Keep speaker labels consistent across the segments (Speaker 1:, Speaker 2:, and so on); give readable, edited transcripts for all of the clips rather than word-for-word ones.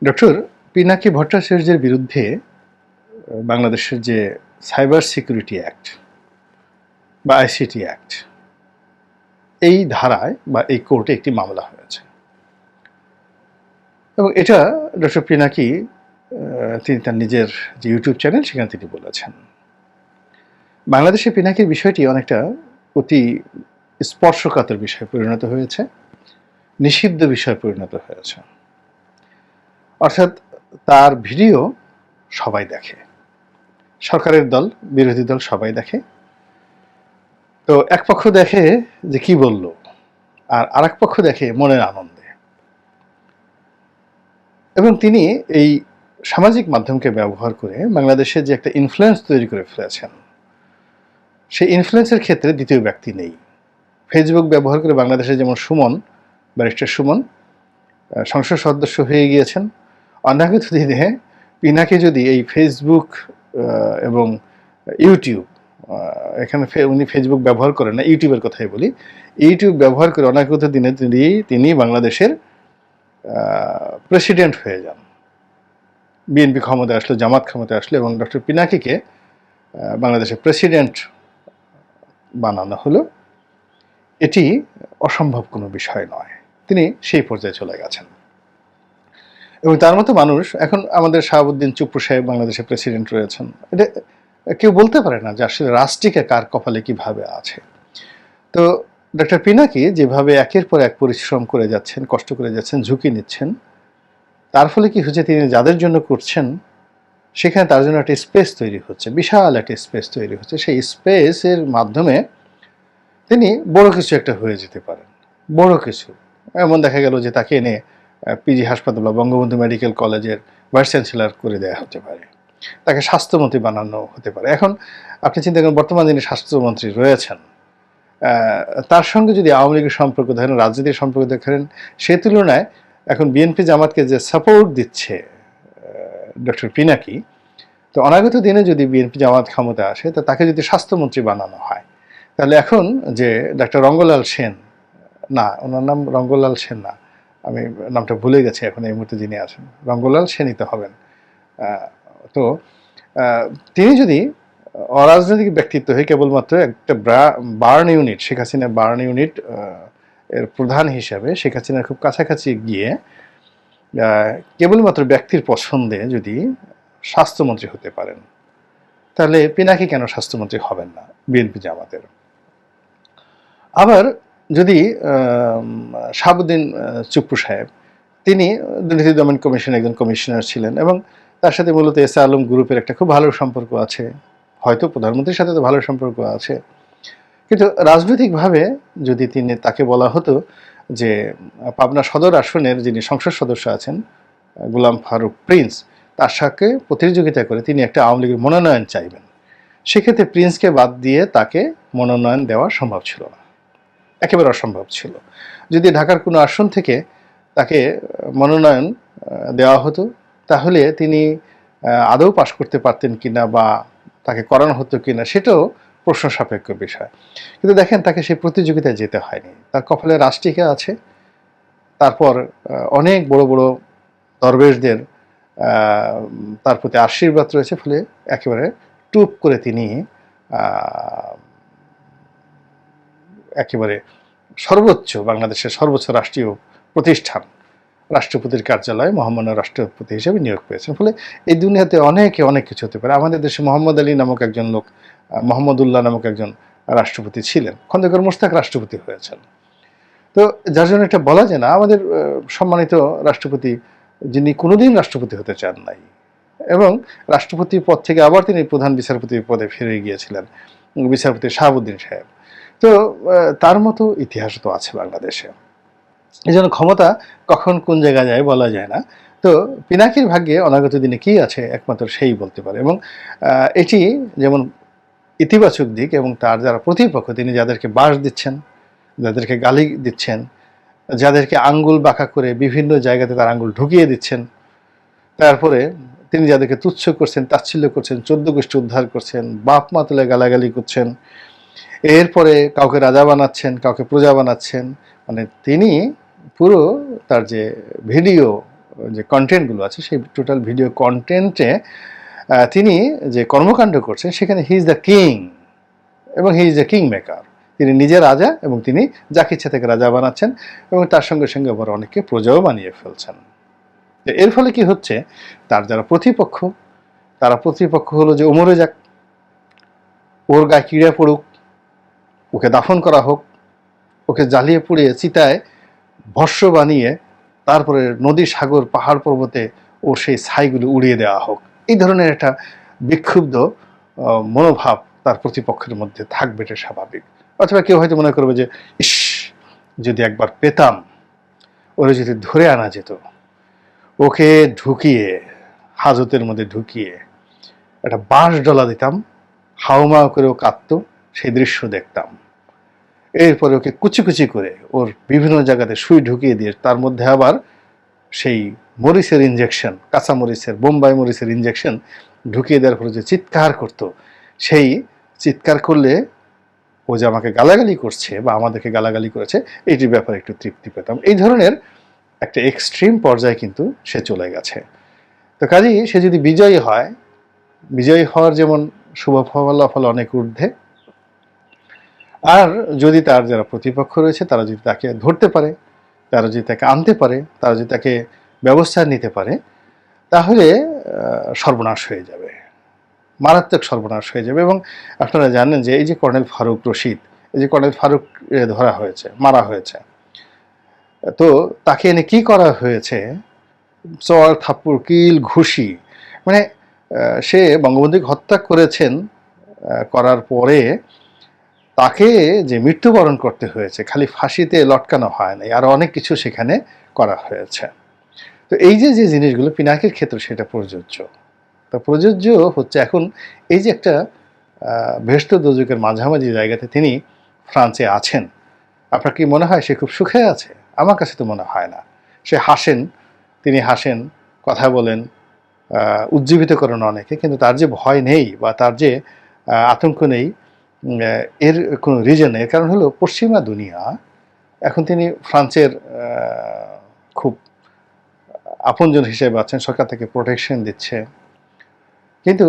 Speaker 1: Doctor Pinaki ভট্টাচার্যের বিরুদ্ধে বাংলাদেশের যে সাইবার সিকিউরিটি অ্যাক্ট বা আইসিটি অ্যাক্ট, এই ধারায় বা এই কোর্টে একটি মামলা হয়েছে এবং এটা ডক্টর পিনাকি তিনি তার নিজের যে ইউটিউব চ্যানেল সেখানে তিনি বলেছেন। বাংলাদেশে পিনাকির বিষয়টি অনেকটা অতি স্পর্শকাতর বিষয়ে পরিণত হয়েছে, নিষিদ্ধ বিষয়ে পরিণত হয়েছে। অর্থাৎ তার ভিডিও সবাই দেখে, সরকারের দল বিরোধী দল সবাই দেখে। তো এক পক্ষ দেখে যে কি বলল, আর আরেক পক্ষ দেখে মনের আনন্দে। এবং তিনি এই সামাজিক মাধ্যমকে ব্যবহার করে বাংলাদেশে যে একটা ইনফ্লুয়েন্স তৈরি করে ফেলেছেন, সেই ইনফ্লুয়েন্সের ক্ষেত্রে দ্বিতীয় ব্যক্তি নেই। ফেসবুক ব্যবহার করে বাংলাদেশে যেমন সুমন, ব্যারিস্টার সুমন সংসদ সদস্য হয়ে গিয়েছেন, অনাগত দিনে পিনাকি যদি এই ফেসবুক এবং ইউটিউব, এখানে উনি ফেসবুক ব্যবহার করেন না, ইউটিউবের কথাই বলি, ইউটিউব ব্যবহার করে অনাগত দিনে তিনি বাংলাদেশের প্রেসিডেন্ট হয়ে যান। বিএনপি ক্ষমতায় আসলো, জামাত ক্ষমতায় আসলো এবং ডক্টর পিনাকিকে বাংলাদেশের প্রেসিডেন্ট বানানো হলো। এটি অসম্ভব কোনো বিষয় নয়, তিনি সেই পর্যায়ে চলে গেছেন। এবং তার মতো মানুষ এখন আমাদের শাহাবুদ্দিন চুপ্পু সাহেব বাংলাদেশের প্রেসিডেন্ট রয়েছেন। এটা কেউ বলতে পারে না যে আসলে রাষ্ট্রটিকে কার কপালে কিভাবে আছে। তো ডক্টর পিনাকি যেভাবে একের পর এক পরিশ্রম করে যাচ্ছেন, কষ্ট করে যাচ্ছেন, ঝুঁকি নিচ্ছেন, তার ফলে কি হচ্ছে, তিনি যাদের জন্য করছেন সেখানে তার জন্য একটা স্পেস তৈরি হচ্ছে, বিশাল একটা স্পেস তৈরি হচ্ছে। সেই স্পেসের মাধ্যমে তিনি বড় কিছু একটা হয়ে যেতে পারেন, বড় কিছু। এমন দেখা গেল যে তাকে এনে পিজি হাসপাতাল বা বঙ্গবন্ধু মেডিকেল কলেজের ভাইস চ্যান্সেলর করে দেওয়া হতে পারে, তাকে স্বাস্থ্যমন্ত্রী বানানো হতে পারে। এখন আপনি চিন্তা করেন, বর্তমান যিনি স্বাস্থ্যমন্ত্রী রয়েছেন তার সঙ্গে যদি আওয়ামী লীগের সম্পর্ক দেখেন, রাজনীতির সম্পর্ক দেখেন, সে তুলনায় এখন বিএনপি জামাতকে যে সাপোর্ট দিচ্ছে ডক্টর পিনাকি, তো অনাগত দিনে যদি বিএনপি জামাত ক্ষমতা আসে, তো তাকে যদি স্বাস্থ্যমন্ত্রী বানানো হয়, তাহলে এখন যে ডাক্তার রঙ্গলাল সেন, না ওনার নাম রঙ্গলাল সেন না, আমি নামটা ভুলে গেছি এখন এই মুহূর্তে যিনি আছেন, রঙ্গলাল সেনই তো হবেন। তো তিনি যদি অরাজনৈতিক ব্যক্তিত্ব হয়ে কেবলমাত্র একটা burn unit, Sheikh Hasina burn unit এর প্রধান হিসাবে শেখ হাসিনার খুব কাছাকাছি গিয়ে কেবলমাত্র ব্যক্তির পছন্দে যদি স্বাস্থ্যমন্ত্রী হতে পারেন, তাহলে পিনাকি কেন স্বাস্থ্যমন্ত্রী হবেন না বিএনপি জামাতের? আবার যদি শাহাবুদ্দিন চুপ্পু সাহেব, তিনি দুর্নীতি দমন কমিশনের একজন কমিশনার ছিলেন এবং তার সাথে মূলত এস আলম গ্রুপের একটা খুব ভালো সম্পর্ক আছে, হয়তো প্রধানমন্ত্রীর সাথে তো ভালো সম্পর্ক আছে, কিন্তু রাজনৈতিকভাবে যদি তাকে বলা হতো যে পাবনা সদর আসনের যিনি সংসদ সদস্য আছেন গোলাম ফারুক প্রিন্স, তার সাথে প্রতিযোগিতা করে তিনি একটা আওয়ামী লীগের মনোনয়ন চাইবেন, সেক্ষেত্রে প্রিন্সকে বাদ দিয়ে তাকে মনোনয়ন দেওয়া সম্ভব ছিল না, একেবারে অসম্ভব ছিল। যদি ঢাকার কোনো আসন থেকে তাকে মনোনয়ন দেওয়া হতো, তাহলে তিনি আদৌ পাশ করতে পারতেন কিনা বা তাকে করানো হতো কিনা সেটাও প্রশ্ন সাপেক্ষ বিষয়। কিন্তু দেখেন, তাকে সেই প্রতিযোগিতায় যেতে হয়নি, তার কপালে রাষ্ট্রিকা আছে, তারপর অনেক বড় বড় দরবেশদের তার প্রতি আশীর্বাদ রয়েছে, ফলে একেবারে টুপ করে তিনি একেবারে সর্বোচ্চ, বাংলাদেশের সর্বোচ্চ রাষ্ট্রীয় প্রতিষ্ঠান রাষ্ট্রপতির কার্যালয়ে মহামান্য রাষ্ট্রপতি হিসেবে নিয়োগ পেয়েছেন। ফলে এই দুনিয়াতে অনেক কিছু হতে পারে। আমাদের দেশে মোহাম্মদ আলী নামক একজন লোক, মোহাম্মদুল্লাহ নামক একজন রাষ্ট্রপতি ছিলেন, খন্দকার মোশতাক রাষ্ট্রপতি হয়েছেন। তো যার জন্য এটা বলা যায় না, আমাদের সম্মানিত রাষ্ট্রপতি যিনি কোনোদিন রাষ্ট্রপতি হতে চান নাই এবং রাষ্ট্রপতি পদ থেকে আবার তিনি প্রধান বিচারপতির পদে ফিরে গিয়েছিলেন, বিচারপতি শাহাবুদ্দিন সাহেব। তো তার মতো ইতিহাস তো আছে বাংলাদেশে। এই জন্য ক্ষমতা কখন কোন জায়গায় যায় বলা যায় না। তো পিনাকির ভাগ্যে অনাগত দিনে কি আছে একমাত্র সেই বলতে পারে। এবং এটি যেমন ইতিবাচক দিক, এবং তার যারা প্রতিপক্ষ, তিনি যাদেরকে বাঁশ দিচ্ছেন, যাদেরকে গালি দিচ্ছেন, যাদেরকে আঙ্গুল বাঁকা করে বিভিন্ন জায়গাতে তার আঙ্গুল ঢুকিয়ে দিচ্ছেন, তারপরে তিনি যাদেরকে তুচ্ছ করছেন, তাচ্ছিল্য করছেন, 14 গোষ্ঠী উদ্ধার করছেন, বাপ মা তুলে গালাগালি করছেন, এরপরে কাউকে রাজা বানাচ্ছেন, কাউকে প্রজা বানাচ্ছেন, মানে তিনি পুরো তার যে ভিডিও যে কন্টেন্টগুলো আছে সেই টোটাল ভিডিও কন্টেন্টে তিনি যে কর্মকাণ্ড করছেন সেখানে হি ইজ দ্য কিং এবং he is the king maker. তিনি নিজে রাজা এবং তিনি যাকে ইচ্ছা থেকে রাজা বানাচ্ছেন এবং তার সঙ্গে সঙ্গে আবার অনেককে প্রজাও বানিয়ে ফেলছেন। এর ফলে কি হচ্ছে, তার যারা প্রতিপক্ষ তারা প্রতিপক্ষ হলো যে মরে যাক, ওর গায়ে কিড়ে পড়ুক, ওকে দাফন করা হোক, ওকে জ্বালিয়ে পুড়িয়ে চিতায় ভস্য বানিয়ে তারপরে নদী সাগর পাহাড় পর্বতে ওর সেই ছাইগুলো উড়িয়ে দেওয়া হোক। এই ধরনের একটা বিক্ষুব্ধ মনোভাব তার প্রতিপক্ষের মধ্যে থাকবে, এটা স্বাভাবিক। অথবা কেউ হয়তো মনে করবে যে ইস, যদি একবার পেতাম, ওরা যদি ধরে আনা যেত, ওকে ঢুকিয়ে হাজতের মধ্যে ঢুকিয়ে একটা বাঁশ ডলা দিতাম, হাউমাউ করে ও কাঁদত, সেই দৃশ্য দেখতাম। এরপরে ওকে কুচি কুচি করে ওর বিভিন্ন জায়গাতে সুই ঢুকিয়ে দিয়ে তার মধ্যে আবার সেই মরিচের ইঞ্জেকশন, কাঁচা মরিচের, বোম্বাই মরিচের ইঞ্জেকশন ঢুকিয়ে দেওয়ার পরে যে চিৎকার করতো, সেই চিৎকার করলে ও যে আমাকে গালাগালি করছে বা আমাদেরকে গালাগালি করেছে এইটির ব্যাপারে একটু তৃপ্তি পেতাম। এই ধরনের একটা এক্সট্রিম পর্যায়ে কিন্তু সে চলে গেছে। তো কাজেই সে যদি বিজয়ী হয়, বিজয়ী হওয়ার যেমন শুভ ফলাফল অনেক ঊর্ধ্বে, আর যদি তার যারা প্রতিপক্ষ রয়েছে তারা যদি তাকে ধরতে পারে, তারা যদি তাকে আনতে পারে, তারা যদি তাকে ব্যবস্থা নিতে পারে, তাহলে সর্বনাশ হয়ে যাবে, মারাত্মক সর্বনাশ হয়ে যাবে। এবং আপনারা জানেন যে এই যে কর্নেল ফারুক রশিদ, এই যে কর্নেল ফারুক ধরা হয়েছে, মারা হয়েছে, তো তাকে এনে কি করা হয়েছে, চর থাপ্পড় কিল ঘুষি, মানে সে বঙ্গবন্ধুকে হত্যা করেছেন, করার পরে তাকে যে মৃত্যুবরণ করতে হয়েছে, খালি ফাঁসিতে লটকানো হয় নাই, আর অনেক কিছু সেখানে করা হয়েছে। তো এই যে যে জিনিসগুলো পিনাকির ক্ষেত্রে সেটা প্রযোজ্য। তা প্রযোজ্য হচ্ছে এখন এই যে একটা ভেস্ত দোজকের মাঝামাঝি জায়গাতে তিনি ফ্রান্সে আছেন। আপনার কি মনে হয় সে খুব সুখে আছে? আমার কাছে তো মনে হয় না। সে হাসেন, তিনি হাসেন, কথা বলেন, উজ্জীবিত করেন অনেকে, কিন্তু তার যে ভয় নেই বা তার যে আতঙ্ক নেই, এর কোনো রিজন নেই। এর কারণ হলো পশ্চিমা দুনিয়া এখন তিনি ফ্রান্সের খুব আপনজন হিসেবে আছেন, সরকার থেকে প্রোটেকশন দিচ্ছে, কিন্তু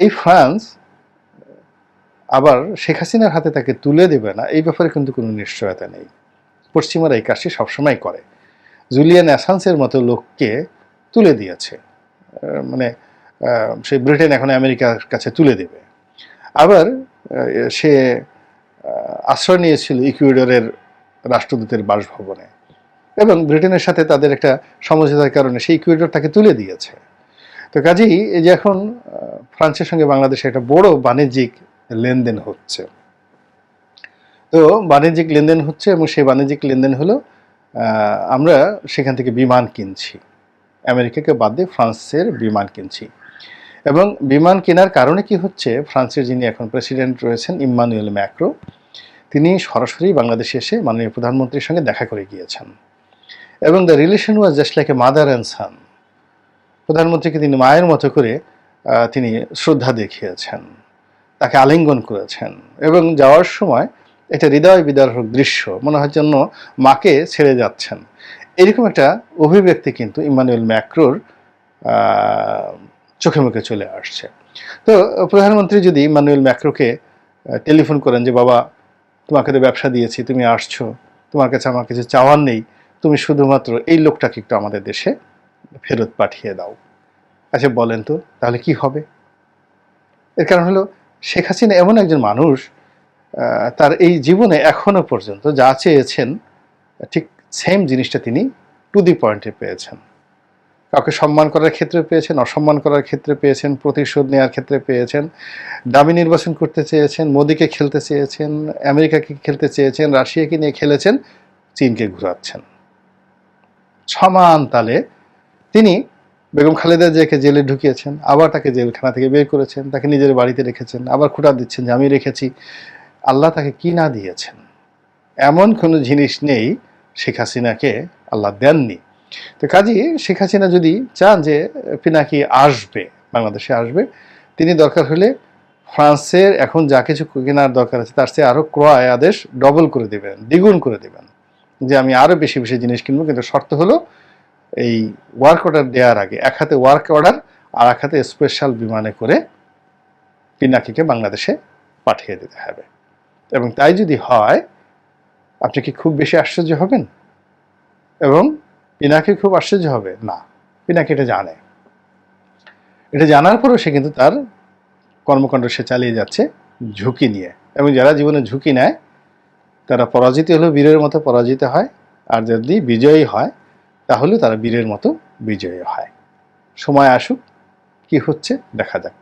Speaker 1: এই ফ্রান্স আবার শেখ হাসিনার হাতে তাকে তুলে দেবে না এই ব্যাপারে কিন্তু কোনো নিশ্চয়তা নেই। পশ্চিমারা এই কাজটি সবসময় করে। জুলিয়ান অ্যাসান্সের মতো লোককে তুলে দিয়েছে, মানে সে ব্রিটেন এখন আমেরিকার কাছে তুলে দেবে। আবার সে আশ্রয় নিয়েছিল ইকুয়েডরের রাষ্ট্রদূতের বাসভবনে, এবং ব্রিটেনের সাথে তাদের একটা সমঝোতার কারণে সেই ইকুয়েডর তাকে তুলে দিয়েছে। তো কাজেই এই যে এখন ফ্রান্সের সঙ্গে বাংলাদেশে একটা বড় বাণিজ্যিক লেনদেন হচ্ছে, তো বাণিজ্যিক লেনদেন হচ্ছে এবং সেই বাণিজ্যিক লেনদেন হলো আমরা সেখান থেকে বিমান কিনছি, আমেরিকাকে বাদ দিয়ে ফ্রান্সের বিমান কিনছি। এবং বিমান কেনার কারণে কি হচ্ছে, ফ্রান্সের যিনি এখন প্রেসিডেন্ট রয়েছেন ইম্মানুয়েল ম্যাক্রো, তিনি সরাসরি বাংলাদেশে এসে মাননীয় প্রধানমন্ত্রীর সঙ্গে দেখা করে গিয়েছেন, এবং the relation was just like a mother and son. প্রধানমন্ত্রীকে তিনি মায়ের মতো করে তিনি শ্রদ্ধা দেখিয়েছেন, তাকে আলিঙ্গন করেছেন, এবং যাওয়ার সময় একটা হৃদয় বিদারক দৃশ্য, মনে হয় যেন মাকে ছেড়ে যাচ্ছেন, এরকম একটা অভিব্যক্তি কিন্তু ইম্মানুয়েল ম্যাক্রোর চোখে মুখে চলে আসছে। তো প্রধানমন্ত্রী যদি ইম্মানুয়েল ম্যাক্রোকে টেলিফোন করেন যে বাবা, তোমাকে তো ব্যবসা দিয়েছি, তুমি আসছো, তোমার কাছে আমার কিছু চাওয়ার নেই, তুমি শুধুমাত্র এই লোকটাকে একটু আমাদের দেশে ফেরত পাঠিয়ে দাও, আচ্ছা বলেন তো তাহলে কি হবে? এর কারণ হলো শেখ হাসিনা এমন একজন মানুষ, তার এই জীবনে এখনো পর্যন্ত যা চেয়েছেন ঠিক সেম জিনিসটা তিনি টু দি পয়েন্টে পেয়েছেন। কাউকে সম্মান করার ক্ষেত্রে পেয়েছেন, অসম্মান করার ক্ষেত্রে পেয়েছেন, প্রতিশোধ নেওয়ার ক্ষেত্রে পেয়েছেন, দামি নির্বাচন করতে চেয়েছেন, মোদিকে খেলতে চেয়েছেন, আমেরিকাকে খেলতে চেয়েছেন, রাশিয়াকে নিয়ে খেলেছেন, চীনকে ঘুরাচ্ছেন। সমান তালে তিনি বেগম খালেদা জিয়াকে জেলে ঢুকিয়েছেন, আবার তাকে জেলখানা থেকে বের করেছেন, তাকে নিজের বাড়িতে রেখেছেন, আবার খোঁটা দিচ্ছেন যে আমি রেখেছি। আল্লাহ তাকে কি না দিয়েছেন? এমন কোনো জিনিস নেই শেখ হাসিনাকে আল্লাহ দেননি। তো কাজেই শেখ হাসিনা যদি চান যে পিনাকি আসবে, বাংলাদেশে আসবে, তিনি দরকার হলে ফ্রান্সের এখন যা কিছু কেনার দরকার আছে তার চেয়ে আরও ক্রয় আদেশ ডবল করে দেবেন, দ্বিগুণ করে দেবেন, যে আমি আরও বেশি বেশি জিনিস কিনবো, কিন্তু শর্ত হলো এই ওয়ার্ক অর্ডার দেওয়ার আগে এক হাতে ওয়ার্ক অর্ডার আর এক হাতে স্পেশাল বিমানে করে পিনাকিকে বাংলাদেশে পাঠিয়ে দিতে হবে। এবং তাই যদি হয়, আপনি কি খুব বেশি আশ্চর্য হবেন? এবং পিনাকি খুব আশ্চর্য হবে না, পিনাকি এটা জানে। এটা জানার পরেও সে কিন্তু তার কর্মকাণ্ড সে চালিয়ে যাচ্ছে ঝুঁকি নিয়ে। এবং যারা জীবনে ঝুঁকি নেয় তারা পরাজিত হলেও বীরের মতো পরাজিত হয়, আর যদি বিজয়ী হয় তাহলে তারা বীরের মতো বিজয়ী হয়। সময় আসুক, কি হচ্ছে দেখা যাক।